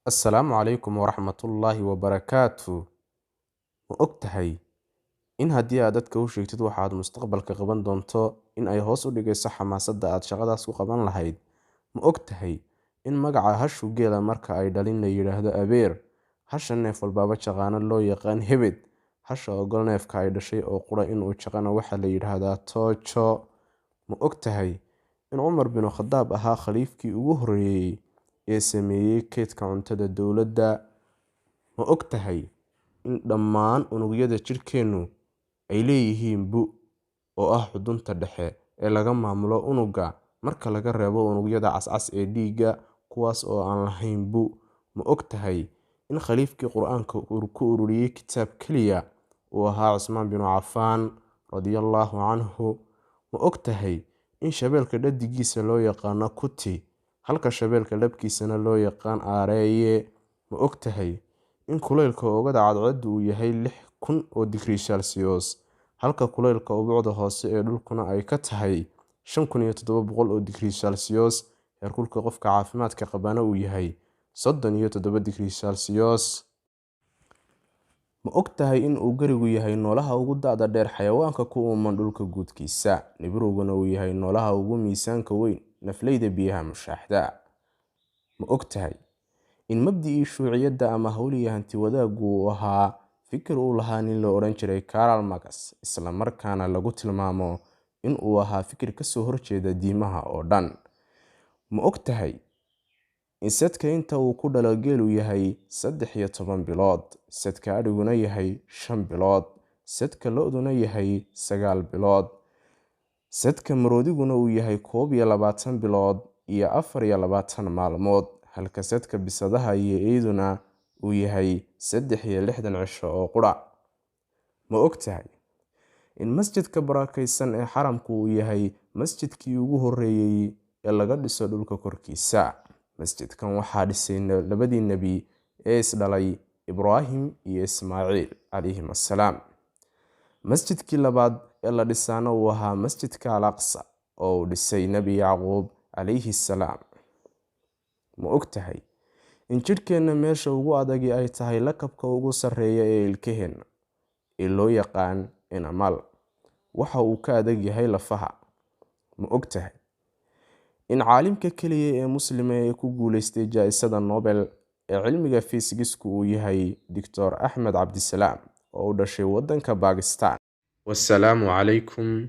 Assalaamu calaykum waraxmatullaahi wabarakaatu. Ma ogtahay in haddii aad dadka u sheegtid waxa aad mustaqbalka qaban doonto in ay hoos u dhigayso xamaasadda aad shaqadaas ku qaban lahayd? Ma ogtahay in magaca hashu geela marka ay dhalin la yiraahdo abeer, hasha neef walbaaba jaqaano loo yaqaan hebed, hasha ogol neefka ay dhashay oo qura inuu jaqana waxaa la yiraahdaa toojo? Ma ogtahay in Cumar bin Khadaab ahaa khaliifkii ugu horreeyay ee sameeyay kaydka cuntada dowladda? Ma ogtahay in dhammaan unugyada jirkeennu ay leeyihiin bu oo ah xudunta dhexe ee laga maamulo unugga marka laga reebo unugyada cascas ee dhiigga kuwaas oo aan lahayn bu? Ma ogtahay in khaliifkii Qur'aanka ku ururiyay kitaab keliya uu ahaa Cusmaan bin Cafaan radiyallahu canhu? Ma ogtahay in shabeelka dhadigiisa loo yaqaano kuti halka shabeelka labkiisana loo yaqaan aareeye? Ma ogtahay in kulaylka oogada cadceeddu uu yahay 6,000 oo digrii Celsius halka kulaylka ubucda hoose ee dhulkuna ay ka tahay 5,700 oo digrii Celsius, heerkulka qofka caafimaadka qabana uu yahay 37 digrii Celsius? Ma ogtahay in uu garigu yahay noolaha ugu da'da dheer xayawaanka ku uuman dhulka guudkiisa, nibirowguna uu yahay noolaha ugu miisaanka weyn nafleyda biyaha mushaaxda? Ma ogtahay in mabda'ii shuuciyadda ama hawliga hanti wadaaggu uu ahaa fikir uu lahaa nin la odhan jiray Karl Marx, isla markaana lagu tilmaamo in uu ahaa fikir ka soo horjeeda diimaha oo dhan? Ma ogtahay in sadka inta uu ku dhalo geelu yahay 13 bilood, sadka adhiguna yahay 5 bilood, sadka lo'duna yahay 9 bilood, sadka maroodiguna uu yahay 21 bilood iyo 24 maalmood, halka sadka bisadaha iyo eyduna uu yahay 63 cisho oo qura? Ma ogtahay in masjidka barakaysan ee xaramku uu yahay masjidkii ugu horreeyay ee laga dhiso dhulka korkiisa? Masjidkan waxaa dhisay labadii nebi ee isdhalay, Ibraahim iyo Ismaaciil calayhim assalaam. Masjidkii labaad ee la dhisaana uu ahaa masjidka Al-Aqsa oo uu dhisay Nebi Yacquub calayhi salaam. Ma ogtahay in jidhkeenna meesha ugu adagi ay tahay lakabka ugu sarreeya ee ilkaheenna ee loo yaqaan enamel, waxa uu ka adag yahay lafaha? Ma ogtahay in caalimka keliya ee muslima ee ku guuleystay jaa-isada Nobel ee cilmiga fiisigiska uu yahay Dr. Axmed Cabdisalaam oo u dhashay waddanka Bakistan? Wassalaamu calaykum